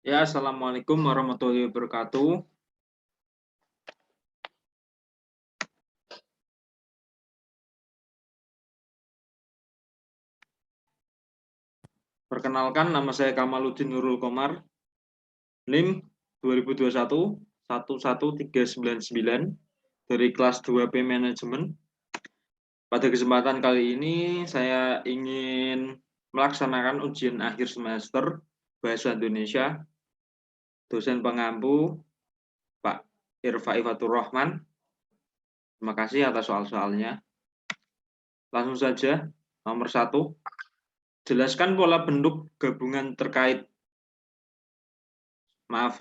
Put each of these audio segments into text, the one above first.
Ya, Assalamualaikum warahmatullahi wabarakatuh. Perkenalkan, nama saya Kamaluddin Nurul Komar, NIM 2021 11399 dari kelas 2P Manajemen. Pada kesempatan kali ini, saya ingin melaksanakan ujian akhir semester Bahasa Indonesia, dosen pengampu Pak Irfai Fatur Rahman. Terima kasih atas soal-soalnya. Langsung saja, nomor 1. Jelaskan pola bentuk gabungan terkait.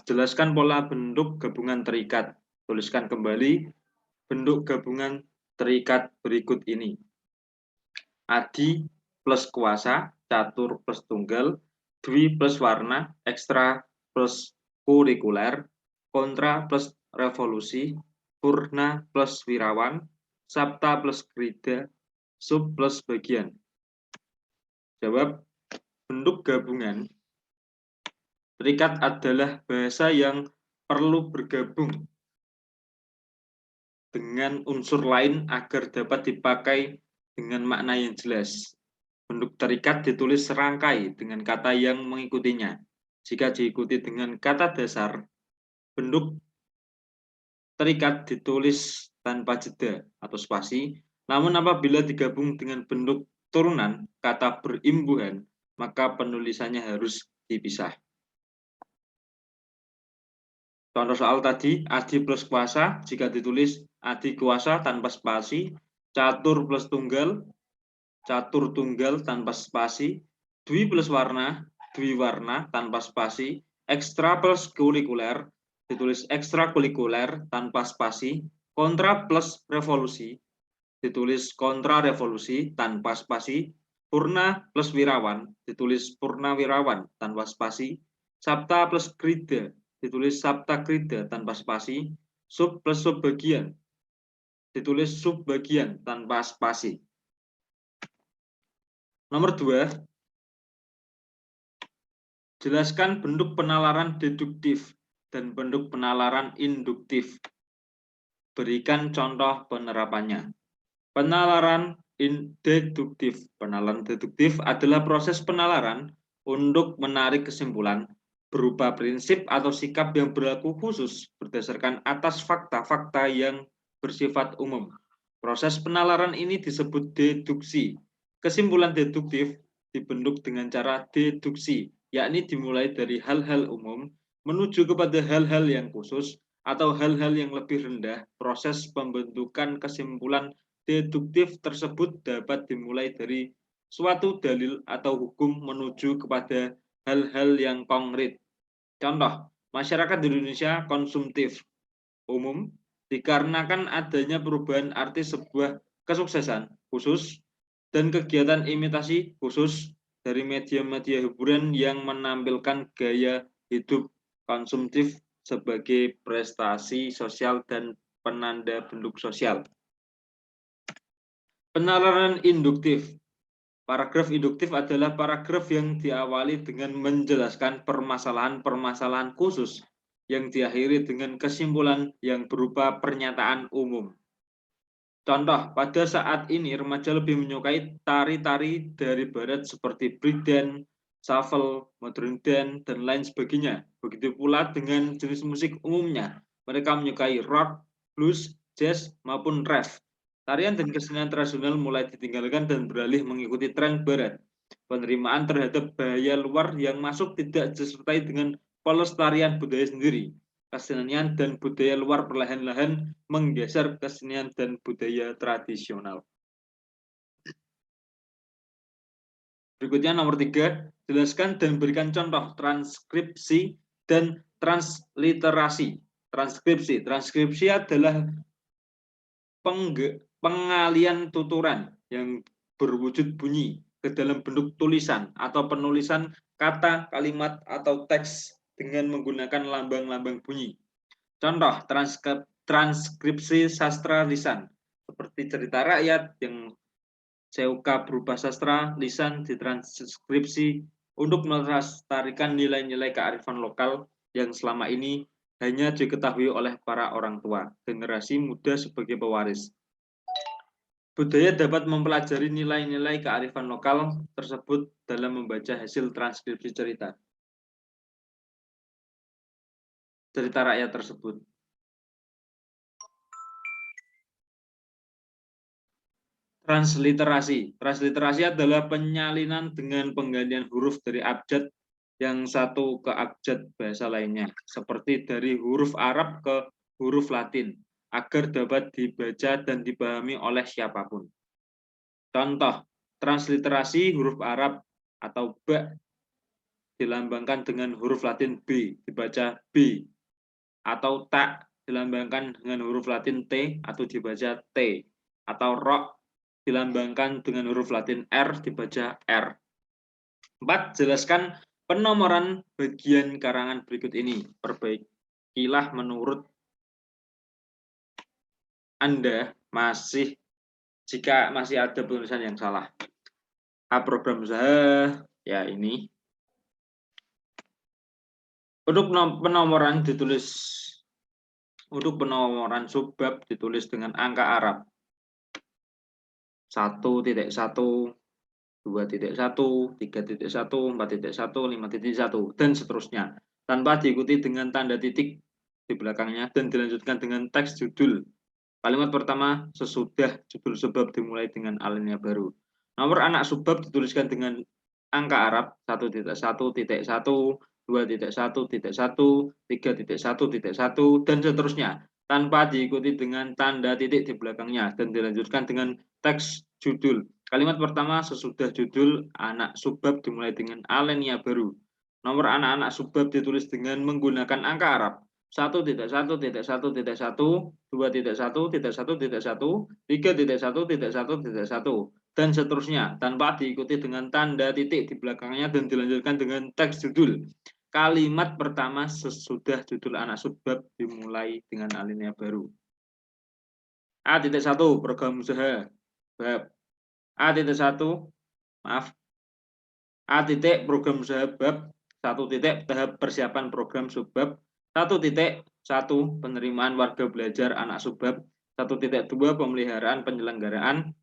Jelaskan pola bentuk gabungan terikat. Tuliskan kembali bentuk gabungan terikat berikut ini. Adi plus kuasa, catur plus tunggal, dwi plus warna, ekstra plus kurikuler, kontra plus revolusi, purna plus wirawan, sabta plus krida, sub plus bagian. Jawab, bentuk gabungan terikat adalah bahasa yang perlu bergabung dengan unsur lain agar dapat dipakai dengan makna yang jelas. Bentuk terikat ditulis serangkai dengan kata yang mengikutinya. Jika diikuti dengan kata dasar, bentuk terikat ditulis tanpa jeda atau spasi. Namun apabila digabung dengan bentuk turunan kata berimbuhan, maka penulisannya harus dipisah. Contoh soal tadi, adi plus kuasa, jika ditulis adi kuasa tanpa spasi, catur plus tunggal, catur tunggal tanpa spasi, dwi plus warna, dwi warna tanpa spasi, ekstra plus kulikuler, ditulis ekstra kulikuler tanpa spasi, kontra plus revolusi, ditulis kontra revolusi tanpa spasi, purna plus wirawan, ditulis purna wirawan tanpa spasi, sabta plus krida, ditulis sabta krida tanpa spasi, sub plus subbagian, ditulis subbagian tanpa spasi. Nomor 2, jelaskan bentuk penalaran deduktif dan bentuk penalaran induktif. Berikan contoh penerapannya. Penalaran deduktif. Penalaran deduktif adalah proses penalaran untuk menarik kesimpulan berupa prinsip atau sikap yang berlaku khusus berdasarkan atas fakta-fakta yang bersifat umum. Proses penalaran ini disebut deduksi. Kesimpulan deduktif dibentuk dengan cara deduksi, yakni dimulai dari hal-hal umum menuju kepada hal-hal yang khusus atau hal-hal yang lebih rendah. Proses pembentukan kesimpulan deduktif tersebut dapat dimulai dari suatu dalil atau hukum menuju kepada hal-hal yang konkret. Contoh, masyarakat di Indonesia konsumtif umum dikarenakan adanya perubahan arti sebuah kesuksesan khusus dan kegiatan imitasi khusus dari media-media hiburan yang menampilkan gaya hidup konsumtif sebagai prestasi sosial dan penanda bentuk sosial. Penalaran induktif. Paragraf induktif adalah paragraf yang diawali dengan menjelaskan permasalahan-permasalahan khusus yang diakhiri dengan kesimpulan yang berupa pernyataan umum. Contoh, pada saat ini remaja lebih menyukai tari-tari dari barat seperti breakdance, shuffle, modern dance, dan lain sebagainya. Begitu pula dengan jenis musik umumnya. Mereka menyukai rock, blues, jazz, maupun rap. Tarian dan kesenian tradisional mulai ditinggalkan dan beralih mengikuti tren barat. Penerimaan terhadap bahaya luar yang masuk tidak disertai dengan pelestarian budaya sendiri. Kesenian dan budaya luar perlahan-lahan menggeser kesenian dan budaya tradisional. Berikutnya nomor 3, jelaskan dan berikan contoh transkripsi dan transliterasi. Transkripsi adalah pengalian tuturan yang berwujud bunyi ke dalam bentuk tulisan atau penulisan kata, kalimat, atau teks dengan menggunakan lambang-lambang bunyi. Contoh, transkripsi sastra lisan, seperti cerita rakyat yang CUK berupa sastra lisan ditranskripsi untuk melestarikan nilai-nilai kearifan lokal yang selama ini hanya diketahui oleh para orang tua, generasi muda sebagai pewaris. Budaya dapat mempelajari nilai-nilai kearifan lokal tersebut dalam membaca hasil transkripsi cerita rakyat tersebut. Transliterasi. Transliterasi adalah penyalinan dengan penggantian huruf dari abjad yang satu ke abjad bahasa lainnya, seperti dari huruf Arab ke huruf Latin, agar dapat dibaca dan dipahami oleh siapapun. Contoh, transliterasi huruf Arab atau ba dilambangkan dengan huruf Latin B, dibaca B, atau ta dilambangkan dengan huruf Latin T atau dibaca T, atau ro dilambangkan dengan huruf Latin R, dibaca R. 4. Jelaskan penomoran bagian karangan berikut ini. Perbaikilah menurut Anda jika masih ada penulisan yang salah. A. Program usaha, ya ini. Untuk penomoran subbab ditulis dengan angka Arab 1.1, 2.1, 3.1, 4.1, 5.1, dan seterusnya, tanpa diikuti dengan tanda titik di belakangnya dan dilanjutkan dengan teks judul. Kalimat pertama sesudah judul subbab dimulai dengan alinea baru. Nomor anak subbab dituliskan dengan angka Arab 1.1.1, 2.1.1, 3.1.1, dan seterusnya, tanpa diikuti dengan tanda titik di belakangnya dan dilanjutkan dengan teks judul. Kalimat pertama sesudah judul anak subbab dimulai dengan alinea baru. Nomor anak-anak subbab ditulis dengan menggunakan angka Arab 1.1.1.1, 2.1.1.1, 3.1.1.1, dan seterusnya, tanpa diikuti dengan tanda titik di belakangnya dan dilanjutkan dengan teks judul. Kalimat pertama sesudah judul anak subbab dimulai dengan alinea baru. A.1 program usaha bab. A.1 program usaha bab 1. Tahap persiapan program subbab 1.1 penerimaan warga belajar anak subbab 1.2 pemeliharaan penyelenggaraan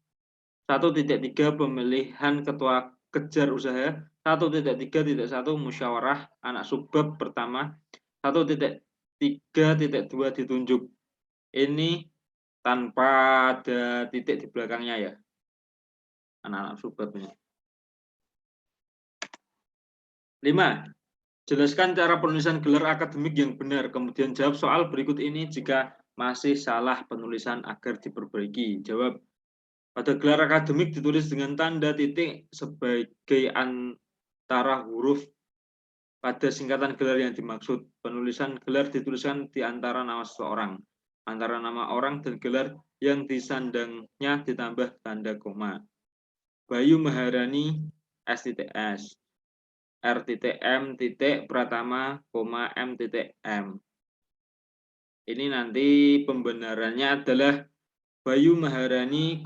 1.3 pemilihan ketua kejar usaha 1.3.1 musyawarah anak subbab pertama 1.3.2 ditunjuk. Ini tanpa ada titik di belakangnya ya, anak-anak subbabnya. 5. Jelaskan cara penulisan gelar akademik yang benar, kemudian jawab soal berikut ini jika masih salah penulisan agar diperbaiki. Jawab. Pada gelar akademik ditulis dengan tanda titik sebagai antara huruf pada singkatan gelar yang dimaksud. Penulisan gelar dituliskan di antara nama seseorang, antara nama orang dan gelar yang disandangnya ditambah tanda koma. Bayu Maharani STTS R.M. Pratama, M.M. Ini nanti pembenarannya adalah Bayu Maharani,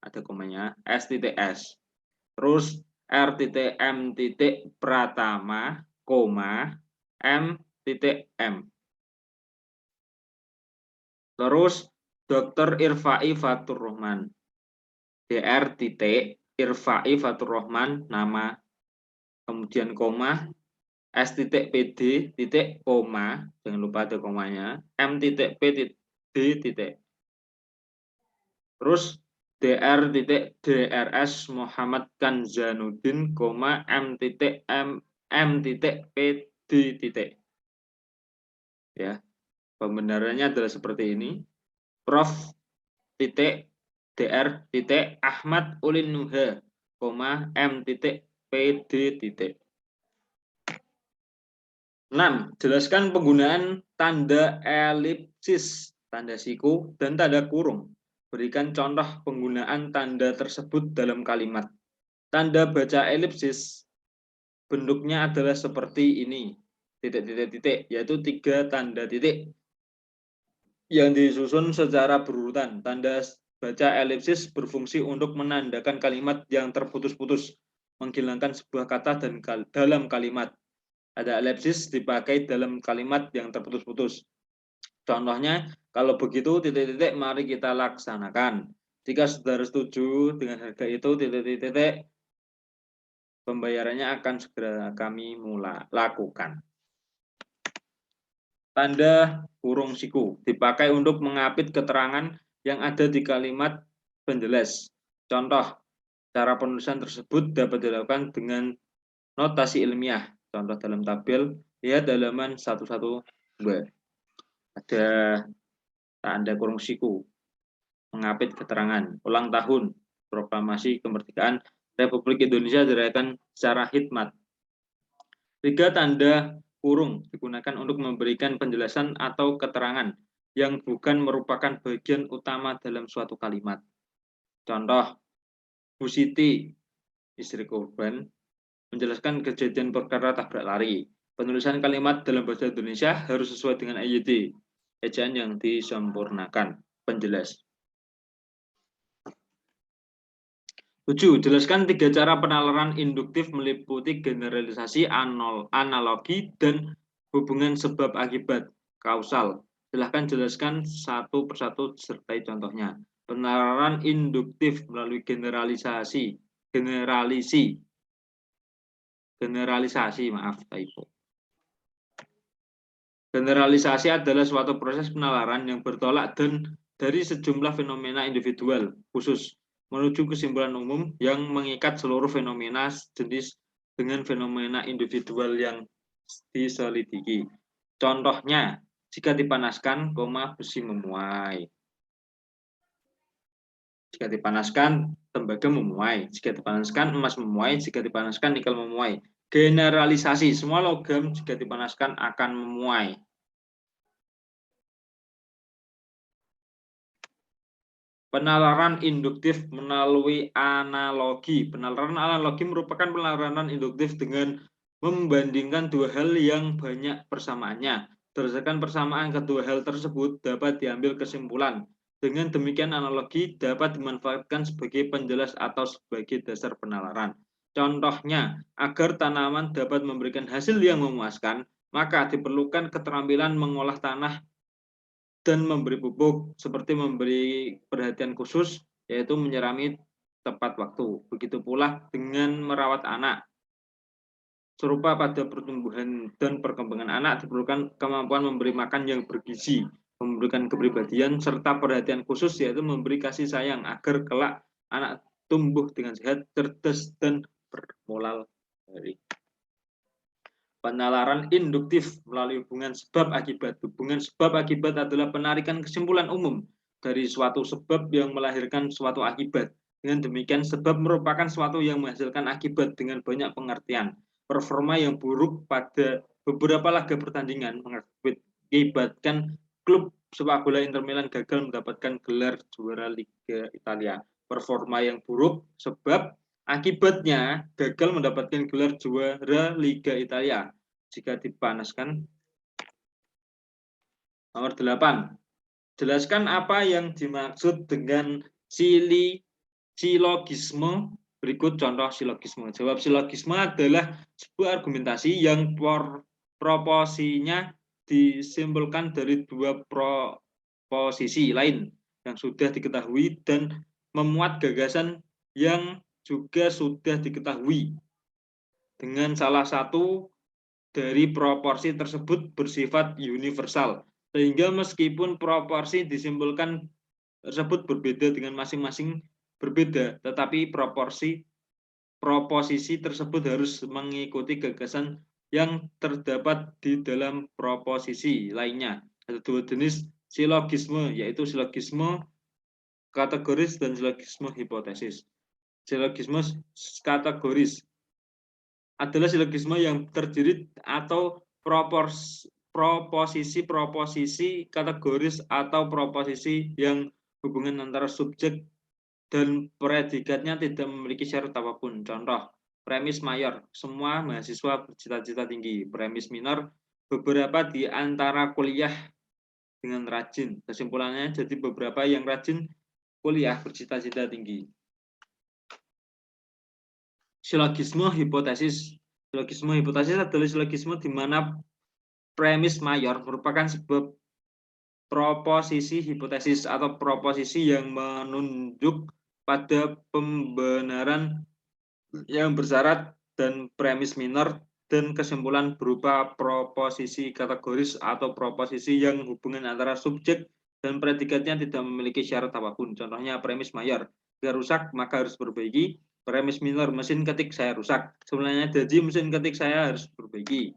ada komanya, STTS. Terus R.M. Pratama, M.M. Terus Dr. Irfai Fatur Rahman. Dr. Irfai Fatur Rahman, nama, kemudian koma, S.PD, koma, jangan lupa ada komanya, M.P.D. Terus Dr.DRS Muhammad Kanzanuddin, M.P.D. Ya, pembenarannya adalah seperti ini. Prof. Dr. Ahmad Ulin Nuha, M.P.D. 6. Jelaskan penggunaan tanda elipsis, tanda siku, dan tanda kurung. Berikan contoh penggunaan tanda tersebut dalam kalimat. Tanda baca elipsis bentuknya adalah seperti ini, yaitu 3 tanda titik yang disusun secara berurutan. Tanda baca elipsis berfungsi untuk menandakan kalimat yang terputus-putus menghilangkan sebuah kata dalam kalimat. Ada elipsis dipakai dalam kalimat yang terputus-putus. Contohnya, kalau begitu titik-titik mari kita laksanakan. Jika saudara setuju dengan harga itu titik-titik, pembayarannya akan segera kami lakukan. Tanda kurung siku dipakai untuk mengapit keterangan yang ada di kalimat penjelas. Contoh, cara penulisan tersebut dapat dilakukan dengan notasi ilmiah. Contoh dalam tabel, lihat halaman 112. Ada tanda kurung siku, mengapit keterangan. Ulang tahun proklamasi kemerdekaan Republik Indonesia dirayakan secara hikmat. 3 tanda kurung digunakan untuk memberikan penjelasan atau keterangan yang bukan merupakan bagian utama dalam suatu kalimat. Contoh, Bu Siti, istri korban, menjelaskan kejadian perkara tabrak lari. Penulisan kalimat dalam bahasa Indonesia harus sesuai dengan EYD, ejaan yang disempurnakan. Penjelas. 7. Jelaskan 3 cara penalaran induktif meliputi generalisasi, analogi, dan hubungan sebab akibat, kausal. Silahkan jelaskan satu persatu sertai contohnya. Penalaran induktif melalui generalisasi, typo. Generalisasi adalah suatu proses penalaran yang bertolak dari sejumlah fenomena individual khusus menuju kesimpulan umum yang mengikat seluruh fenomena jenis dengan fenomena individual yang diselidiki. Contohnya, jika dipanaskan, besi memuai. Jika dipanaskan, tembaga memuai. Jika dipanaskan, emas memuai. Jika dipanaskan, nikel memuai. Generalisasi, semua logam jika dipanaskan akan memuai. Penalaran induktif melalui analogi. Penalaran analogi merupakan penalaran induktif dengan membandingkan dua hal yang banyak persamaannya. Berdasarkan persamaan kedua hal tersebut dapat diambil kesimpulan. Dengan demikian analogi dapat dimanfaatkan sebagai penjelas atau sebagai dasar penalaran. Contohnya, agar tanaman dapat memberikan hasil yang memuaskan, maka diperlukan keterampilan mengolah tanah dan memberi pupuk, seperti memberi perhatian khusus, yaitu menyirami tepat waktu. Begitu pula dengan merawat anak. Serupa pada pertumbuhan dan perkembangan anak, diperlukan kemampuan memberi makan yang bergizi, memberikan kepribadian, serta perhatian khusus, yaitu memberi kasih sayang, agar kelak anak tumbuh dengan sehat, cerdas, dan bermoral baik. Penalaran induktif melalui hubungan sebab akibat. Hubungan sebab akibat adalah penarikan kesimpulan umum dari suatu sebab yang melahirkan suatu akibat. Dengan demikian, sebab merupakan suatu yang menghasilkan akibat dengan banyak pengertian. Performa yang buruk pada beberapa laga pertandingan mengakibatkan klub sepak bola Inter Milan gagal mendapatkan gelar juara Liga Italia. Performa yang buruk sebab akibatnya gagal mendapatkan gelar juara Liga Italia jika dipanaskan. Nomor 8. Jelaskan apa yang dimaksud dengan silogisme. Berikut contoh silogisme. Jawab, silogisme adalah sebuah argumentasi yang proposinya disimpulkan dari dua proposisi lain yang sudah diketahui dan memuat gagasan yang juga sudah diketahui. Dengan salah satu dari proporsi tersebut bersifat universal, sehingga meskipun proporsi disimpulkan tersebut berbeda dengan masing-masing berbeda, tetapi proposisi tersebut harus mengikuti gagasan yang terdapat di dalam proposisi lainnya. Ada dua jenis silogisme, yaitu silogisme kategoris dan silogisme hipotesis. Silogisme kategoris adalah silogisme yang terdiri atau proposisi kategoris atau proposisi yang hubungan antara subjek dan predikatnya tidak memiliki syarat apapun. Contoh, premis mayor, semua mahasiswa bercita-cita tinggi. Premis minor, beberapa di antara kuliah dengan rajin. Kesimpulannya, jadi beberapa yang rajin kuliah bercita-cita tinggi. Silogisme hipotesis. Silogisme hipotesis adalah silogisme di mana premis mayor merupakan sebuah proposisi hipotesis atau proposisi yang menunjuk pada pembenaran yang bersyarat dan premis minor dan kesimpulan berupa proposisi kategoris atau proposisi yang hubungan antara subjek dan predikatnya tidak memiliki syarat apapun. Contohnya premis mayor, jika rusak maka harus perbaiki. Premis minor, mesin ketik saya rusak. Sebenarnya jadi mesin ketik saya harus perbaiki.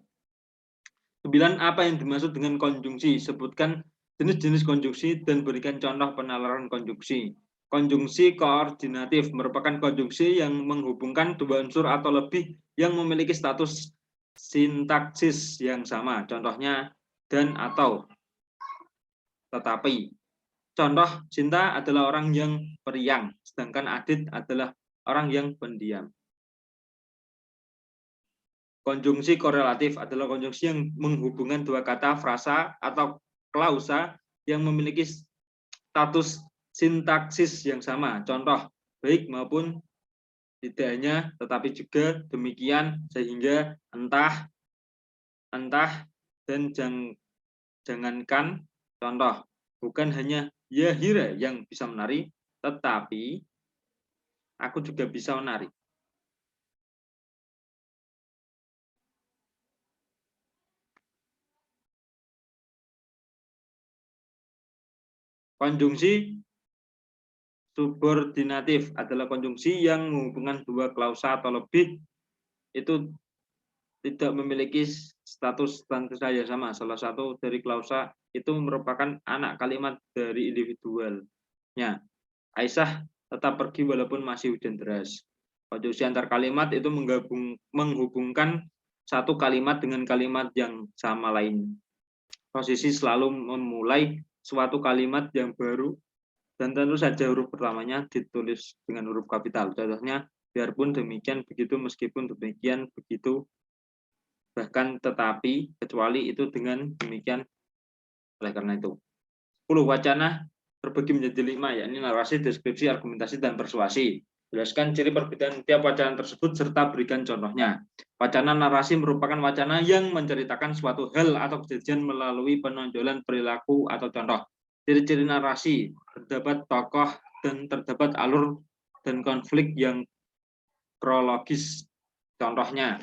9. Apa yang dimaksud dengan konjungsi? Sebutkan jenis-jenis konjungsi dan berikan contoh penalaran konjungsi. Konjungsi koordinatif merupakan konjungsi yang menghubungkan dua unsur atau lebih yang memiliki status sintaksis yang sama. Contohnya dan atau. Tetapi. Contoh, Cinta adalah orang yang periang, sedangkan Adit adalah orang yang pendiam. Konjungsi korelatif adalah konjungsi yang menghubungkan dua kata, frasa, atau klausa yang memiliki status sintaksis yang sama. Contoh, baik maupun tidaknya, tetapi juga demikian, sehingga, entah, dan jangankan. Contoh, bukan hanya Yahira yang bisa menari, tetapi aku juga bisa menari. Konjungsi subordinatif adalah konjungsi yang menghubungkan dua klausa atau lebih itu tidak memiliki status yang sama. Salah satu dari klausa itu merupakan anak kalimat dari individualnya. Aisyah tetap pergi walaupun masih hujan deras. Konjungsi antar kalimat itu menghubungkan satu kalimat dengan kalimat yang sama lain. Posisi selalu memulai suatu kalimat yang baru dan tentu saja huruf pertamanya ditulis dengan huruf kapital. Contohnya, biarpun demikian, begitu, meskipun demikian, begitu, bahkan, tetapi, kecuali, itu, dengan demikian, oleh karena itu. 10. Wacana terbagi menjadi 5, yakni narasi, deskripsi, argumentasi, dan persuasi. Jelaskan ciri perbedaan tiap wacana tersebut serta berikan contohnya. Wacana narasi merupakan wacana yang menceritakan suatu hal atau kejadian melalui penonjolan perilaku atau contoh. Ciri-ciri narasi, terdapat tokoh dan terdapat alur dan konflik yang kroologis. Contohnya,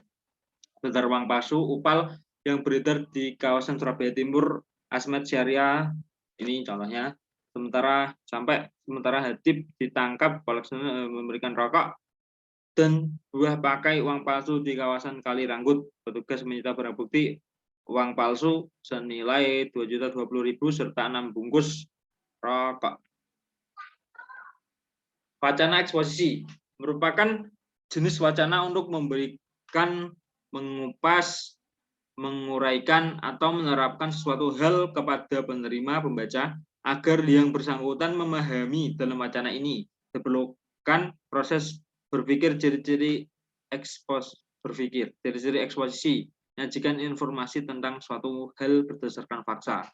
beredar uang palsu Upal yang beredar di kawasan Surabaya Timur, Asmet Syariah, ini contohnya. Sementara Hatib ditangkap koleksioner memberikan rokok dan buah pakai uang palsu di kawasan Kaliranggut. Petugas menyita barang bukti uang palsu senilai 2.020.000 serta 6 bungkus rokok. Wacana eksposisi merupakan jenis wacana untuk memberikan, mengupas, menguraikan, atau menerapkan sesuatu hal kepada penerima pembaca agar yang bersangkutan memahami dalam wacana ini. Diperlukan proses berpikir, ciri-ciri eksposisi, menyajikan informasi tentang suatu hal berdasarkan fakta.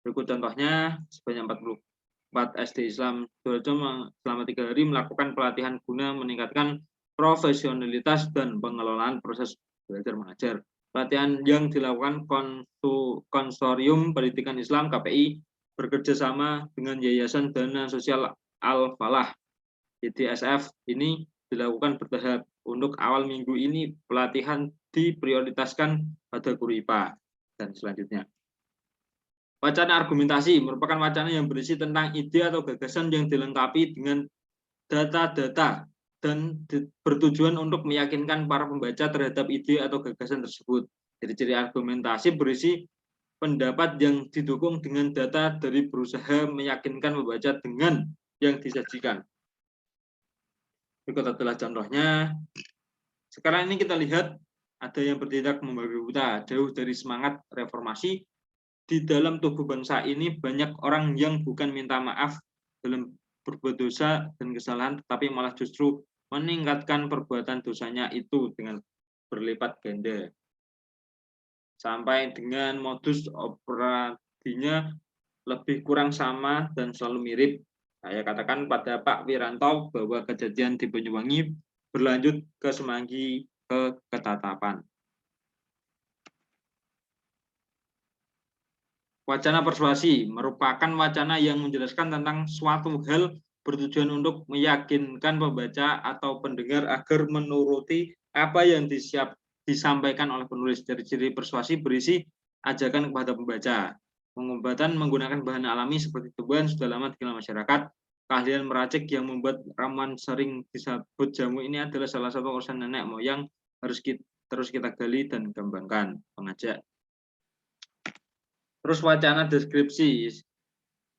Berikut contohnya, sebanyak 44 SD Islam Sidoarjo selama 3 hari melakukan pelatihan guna meningkatkan profesionalitas dan pengelolaan proses belajar mengajar. Pelatihan yang dilakukan Konsorium Pendidikan Islam KPI bekerjasama dengan Yayasan Dana Sosial Al-Falah YDSF ini dilakukan bertahap. Untuk awal minggu ini pelatihan diprioritaskan pada guru IPA dan selanjutnya. Wacana argumentasi merupakan wacana yang berisi tentang ide atau gagasan yang dilengkapi dengan data-data dan bertujuan untuk meyakinkan para pembaca terhadap ide atau gagasan tersebut. Ciri-ciri argumentasi berisi pendapat yang didukung dengan data dari berusaha meyakinkan pembaca dengan yang disajikan. Berikut adalah contohnya. Sekarang ini kita lihat ada yang bertindak membabi buta, jauh dari semangat reformasi. Di dalam tubuh bangsa ini banyak orang yang bukan minta maaf dalam berbuat dosa dan kesalahan, tetapi malah justru meningkatkan perbuatan dosanya itu dengan berlipat ganda. Sampai dengan modus operandinya lebih kurang sama dan selalu mirip. Saya katakan pada Pak Wiranto bahwa kejadian di Banyuwangi berlanjut ke Semanggi ke Ketatapan. Wacana persuasi merupakan wacana yang menjelaskan tentang suatu hal bertujuan untuk meyakinkan pembaca atau pendengar agar menuruti apa yang disampaikan oleh penulis. Ciri-ciri persuasi berisi ajakan kepada pembaca. Pengobatan menggunakan bahan alami seperti tumbuhan sudah lama dikenal masyarakat. Keahlian meracik yang membuat ramuan sering disebut jamu ini adalah salah satu urusan nenek moyang terus kita gali dan kembangkan. Pengajak. Terus wacana deskripsi,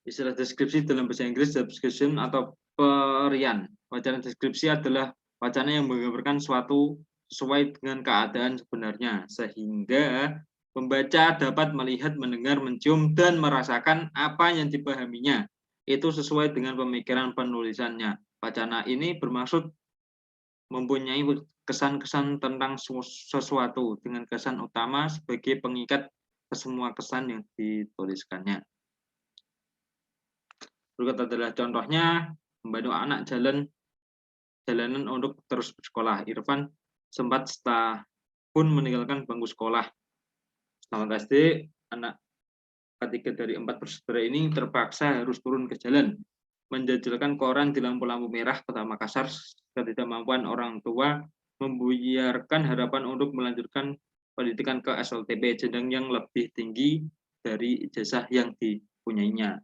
istilah deskripsi dalam bahasa Inggris description atau perian. Wacana deskripsi adalah wacana yang menggambarkan suatu sesuai dengan keadaan sebenarnya, sehingga pembaca dapat melihat, mendengar, mencium, dan merasakan apa yang dipahaminya. Itu sesuai dengan pemikiran penulisannya. Wacana ini bermaksud mempunyai kesan-kesan tentang sesuatu dengan kesan utama sebagai pengikat ke semua kesan yang dituliskannya. Berikut adalah contohnya, membantu anak jalanan untuk terus bersekolah. Irfan sempat setahun meninggalkan bangku sekolah. Selamat SD, anak ketiga dari 4 bersaudara ini terpaksa harus turun ke jalan, menjajalkan koran di lampu-lampu merah Kota Makassar. Ketidakmampuan orang tua membuyarkan harapan untuk melanjutkan pendidikan ke SLTP, jenjang yang lebih tinggi dari ijazah yang dipunyainya.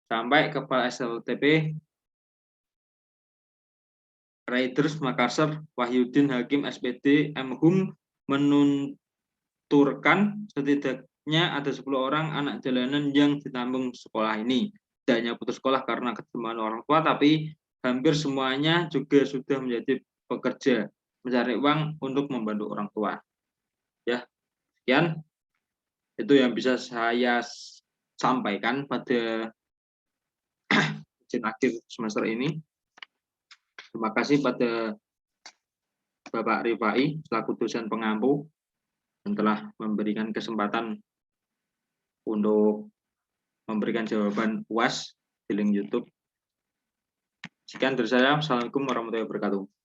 Sampai Kepala SLTP Raiders Makassar Wahyudin Hakim SPD M.Hum menunturkan setidaknya ada 10 orang anak jalanan yang ditanggung sekolah ini. Tidak hanya putus sekolah karena kejenuhan orang tua, tapi hampir semuanya juga sudah menjadi pekerja, mencari uang untuk membantu orang tua. Ya, sekian itu yang bisa saya sampaikan pada akhir semester ini. Terima kasih pada Bapak Rifai selaku dosen pengampu yang telah memberikan kesempatan untuk memberikan jawaban UAS di link YouTube. Sekian dari saya. Assalamualaikum warahmatullahi wabarakatuh.